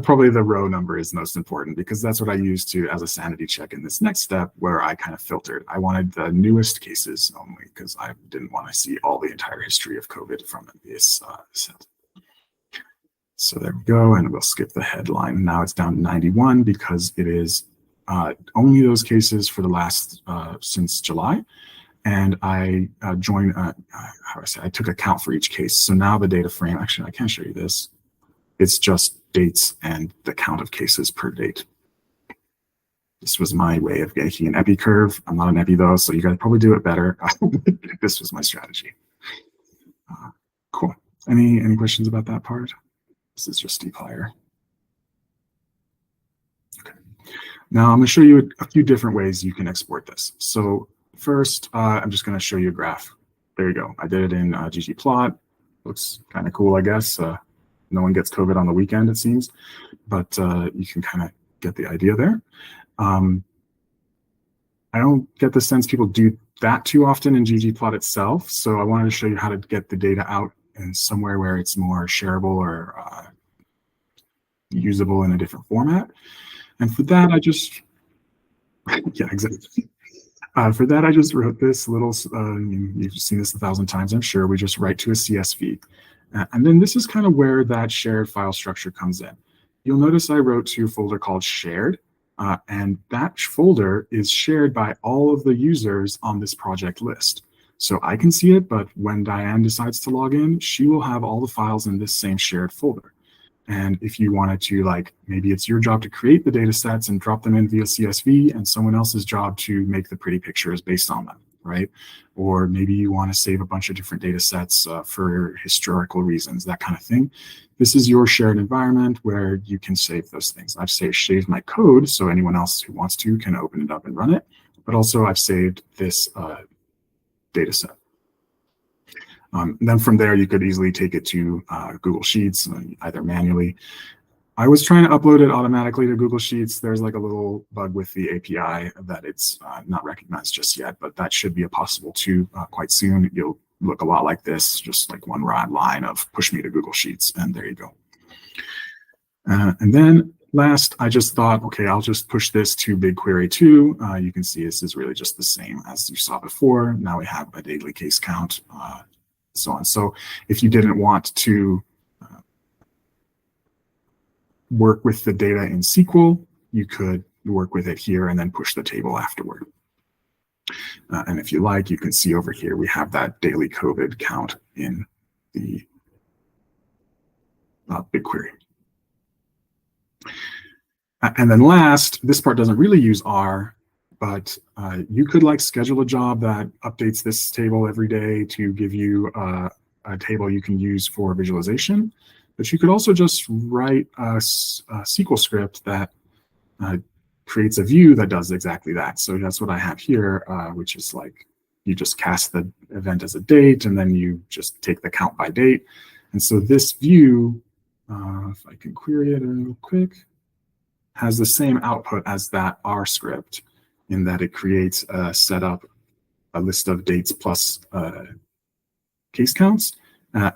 Probably the row number is most important because that's what I use to as a sanity check in this next step where I kind of filtered. I wanted the newest cases only because I didn't want to see all the entire history of COVID from this set. So there we go, and we'll skip the headline. Now it's down to 91 because it is only those cases for the last since July. And I how do I say, I took a count for each case. So now the data frame, actually, I can show you this. It's just dates and the count of cases per date. This was my way of making an epi curve. I'm not an epi though, so you guys probably do it better. This was my strategy. Cool. Any questions about that part? This is just dplyr. Okay. Now I'm going to show you a few different ways you can export this. So first, I'm just going to show you a graph. There you go. I did it in ggplot. Looks kind of cool, I guess. No one gets COVID on the weekend, it seems, but you can kind of get the idea there. I don't get the sense people do that too often in ggplot itself, so I wanted to show you how to get the data out in somewhere where it's more shareable or usable in a different format. And for that, I just, yeah, exactly. For that, I just wrote this little, you've seen this 1,000 times, I'm sure. We just write to a CSV. And then this is kind of where that shared file structure comes in. You'll notice I wrote to a folder called shared, and that folder is shared by all of the users on this project list. So I can see it, but when Diane decides to log in, she will have all the files in this same shared folder. And if you wanted to, like, maybe it's your job to create the data sets and drop them in via CSV and someone else's job to make the pretty pictures based on them, right? Or maybe you want to save a bunch of different data sets for historical reasons, that kind of thing. This is your shared environment where you can save those things. I've saved my code so anyone else who wants to can open it up and run it. But also I've saved this data set. Then from there, you could easily take it to Google Sheets, either manually. I was trying to upload it automatically to Google Sheets. There's like a little bug with the API that it's not recognized just yet, but that should be possible too quite soon. You'll look a lot like this, just like one line of push me to Google Sheets, and there you go. And then last, I just thought, okay, I'll just push this to BigQuery too. You can see this is really just the same as you saw before. Now we have a daily case count, so on. So if you didn't want to work with the data in SQL, you could work with it here and then push the table afterward. And if you like, you can see over here, we have that daily COVID count in the BigQuery. And then last, this part doesn't really use R, but you could like schedule a job that updates this table every day to give you a table you can use for visualization. But you could also just write a SQL script that creates a view that does exactly that. So that's what I have here, which is like you just cast the event as a date, and then you just take the count by date. And so this view, if I can query it real quick, has the same output as that R script in that it creates a setup, a list of dates plus case counts.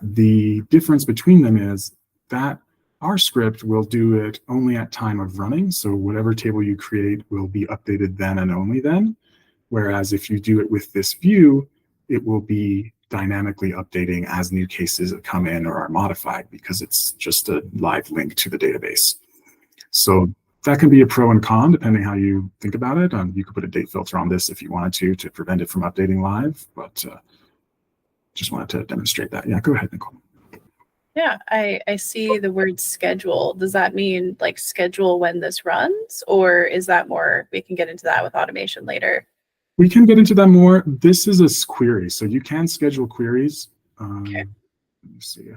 The difference between them is that our script will do it only at time of running. So whatever table you create will be updated then and only then. Whereas if you do it with this view, it will be dynamically updating as new cases come in or are modified because it's just a live link to the database. So that can be a pro and con depending how you think about it. You could put a date filter on this if you wanted to prevent it from updating live, but just wanted to demonstrate that. Yeah, go ahead, Nicole. Yeah, I see the word schedule. Does that mean like schedule when this runs, or is that more, we can get into that with automation later? We can get into that more. This is a query, so you can schedule queries. Okay. Let me see.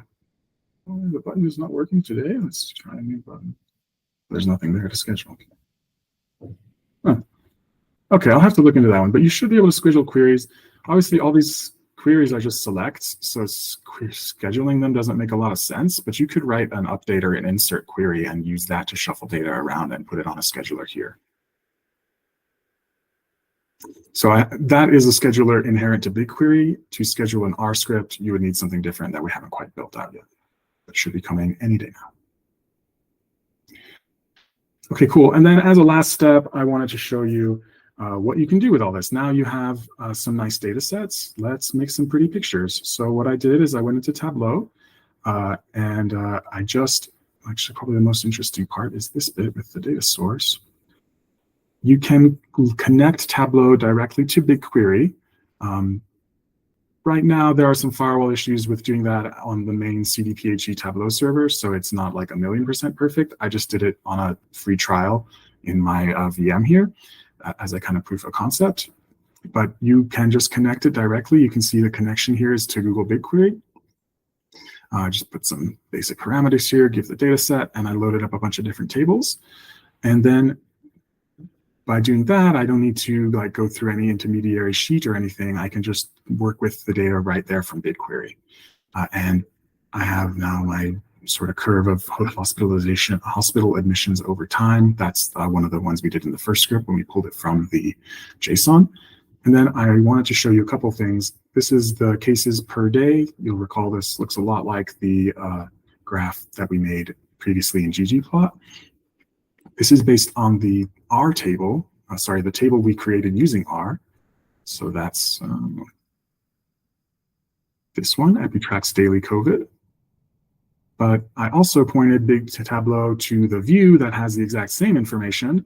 Oh, the button is not working today. Let's try a new button. There's nothing there to schedule. Huh. Okay, I'll have to look into that one, but you should be able to schedule queries. Obviously, all these queries are just selects, so scheduling them doesn't make a lot of sense, but you could write an update or an insert query and use that to shuffle data around and put it on a scheduler here. So that is a scheduler inherent to BigQuery. To schedule an R script, you would need something different that we haven't quite built out yet. That should be coming any day now. Okay, cool. And then as a last step, I wanted to show you what you can do with all this. Now you have some nice data sets. Let's make some pretty pictures. So what I did is I went into Tableau and I just, actually probably the most interesting part is this bit with the data source. You can connect Tableau directly to BigQuery. Right now, there are some firewall issues with doing that on the main CDPHE Tableau server, so it's not like 1,000,000% perfect. I just did it on a free trial in my VM here as a kind of proof of concept. But you can just connect it directly. You can see the connection here is to Google BigQuery. Just put some basic parameters here, give the data set, and I loaded up a bunch of different tables. And then by doing that, I don't need to like go through any intermediary sheet or anything. I can just work with the data right there from BigQuery. And I have now my sort of curve of hospital admissions over time. That's one of the ones we did in the first script when we pulled it from the JSON. And then I wanted to show you a couple things. This is the cases per day. You'll recall this looks a lot like the graph that we made previously in ggplot. This is based on the R table, the table we created using R. So that's this one, Epitrax Daily COVID. But I also pointed Big to Tableau to the view that has the exact same information.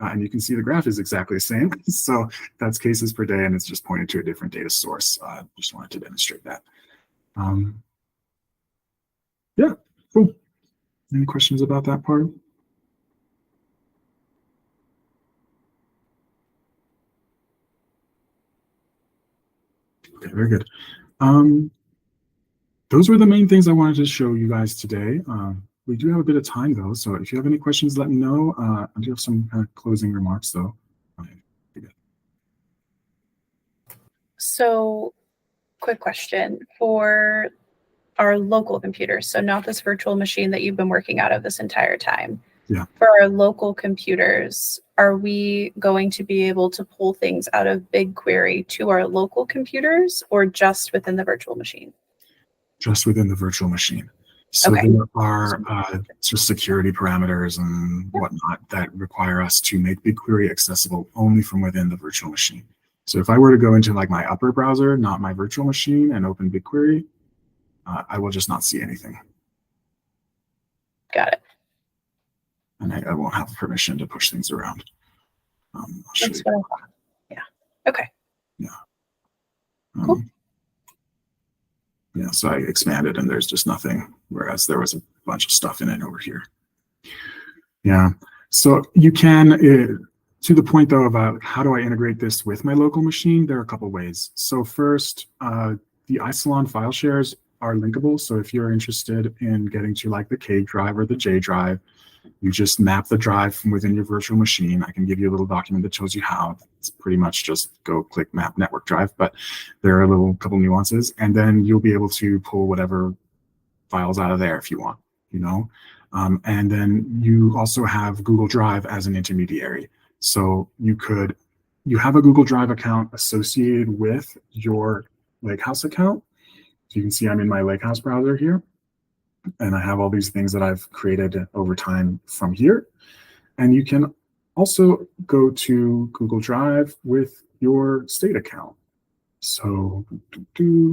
And you can see the graph is exactly the same. So that's cases per day, and it's just pointed to a different data source. Just wanted to demonstrate that. Yeah, cool. Any questions about that part? Okay, very good. Those were the main things I wanted to show you guys today. We do have a bit of time though, so if you have any questions, let me know. I do have some kind of closing remarks though. So, quick question for our local computers. So not this virtual machine that you've been working out of this entire time. Yeah. For our local computers, are we going to be able to pull things out of BigQuery to our local computers or just within the virtual machine? Just within the virtual machine. So Okay. there are just security parameters and whatnot that require us to make BigQuery accessible only from within the virtual machine. So if I were to go into like my upper browser, not my virtual machine, and open BigQuery, I will just not see anything. Got it. And I won't have permission to push things around. That's what I thought. Yeah. Okay. Yeah. Cool. Yeah, so I expanded and there's just nothing, whereas there was a bunch of stuff in it over here. Yeah, so you can, to the point though about how do I integrate this with my local machine, there are a couple ways. So first, the Isilon file shares are linkable. So if you're interested in getting to like the K drive or the J drive, you just map the drive from within your virtual machine. I can give you a little document that shows you how. It's pretty much just go click map network drive, but there are a couple nuances. And then you'll be able to pull whatever files out of there if you want, you know? And then you also have Google Drive as an intermediary. So you have a Google Drive account associated with your Lakehouse account. So you can see I'm in my Lakehouse browser here. And I have all these things that I've created over time from here. And you can also go to Google Drive with your state account. So, oh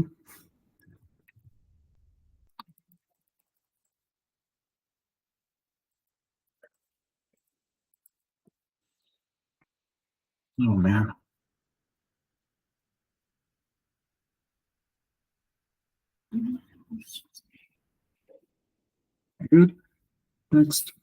man. Good. Next.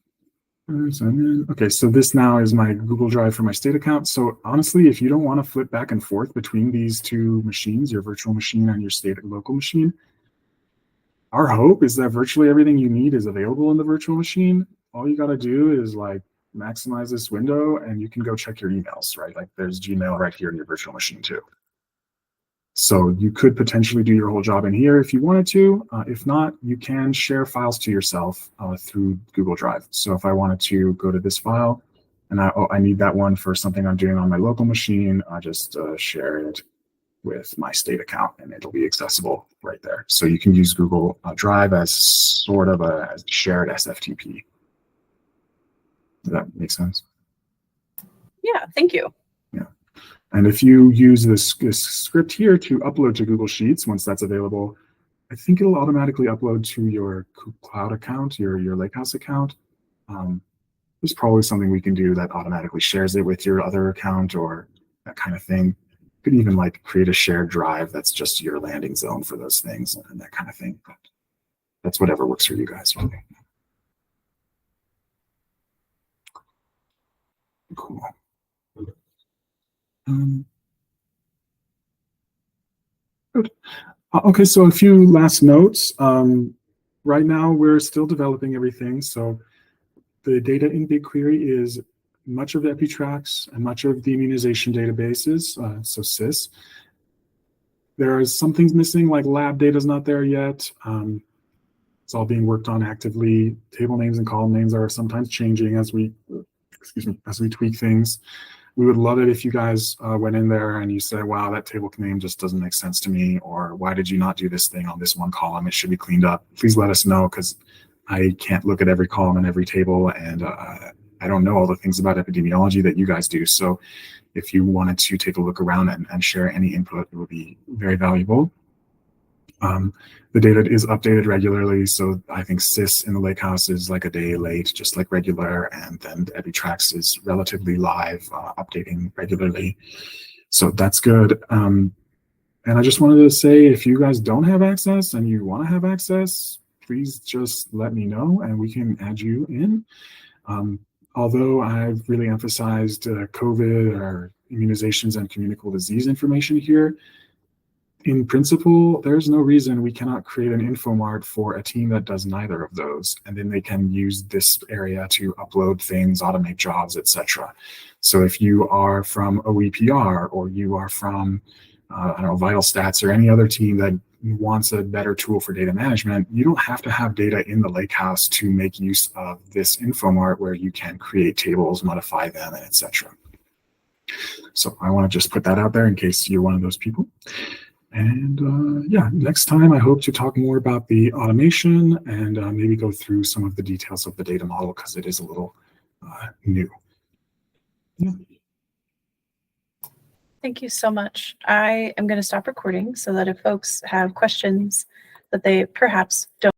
Okay, so this now is my Google Drive for my state account. So honestly, if you don't want to flip back and forth between these two machines, your virtual machine and your state local machine, our hope is that virtually everything you need is available in the virtual machine. All you got to do is like maximize this window and you can go check your emails, right? Like there's Gmail right here in your virtual machine too. So you could potentially do your whole job in here if you wanted to. If not, you can share files to yourself through Google Drive. So if I wanted to go to this file and I need that one for something I'm doing on my local machine, I just share it with my state account and it'll be accessible right there. So you can use Google Drive as sort of a shared SFTP. Does that make sense? Yeah, thank you. Yeah. And if you use this script here to upload to Google Sheets, once that's available, I think it'll automatically upload to your cloud account, your Lakehouse account. There's probably something we can do that automatically shares it with your other account or that kind of thing. You could even like create a shared drive that's just your landing zone for those things and that kind of thing. But that's whatever works for you guys, really. Cool. Good. Okay, so a few last notes. Right now, we're still developing everything. So the data in BigQuery is much of EpiTrax and much of the immunization databases, so SIS. There are some things missing, like lab data is not there yet. It's all being worked on actively. Table names and column names are sometimes changing as we tweak things. We would love it if you guys went in there and you said, wow, that table name just doesn't make sense to me, or why did you not do this thing on this one column? It should be cleaned up. Please let us know, because I can't look at every column and every table, and I don't know all the things about epidemiology that you guys do. So if you wanted to take a look around and share any input, it would be very valuable. The data is updated regularly, so I think SIS in the Lakehouse is like a day late, just like regular, and then EpiTrax is relatively live, updating regularly. So that's good. And I just wanted to say, if you guys don't have access and you want to have access, please just let me know and we can add you in. Although I've really emphasized COVID or immunizations and communicable disease information here, in principle, there's no reason we cannot create an infomart for a team that does neither of those, and then they can use this area to upload things, automate jobs, etc. So if you are from OEPR or you are from, I don't know, Vital Stats or any other team that wants a better tool for data management, you don't have to have data in the Lakehouse to make use of this infomart where you can create tables, modify them, and etc. So I want to just put that out there in case you're one of those people. And yeah, next time I hope to talk more about the automation and maybe go through some of the details of the data model, because it is a little new. Yeah. Thank you so much. I am going to stop recording so that if folks have questions that they perhaps don't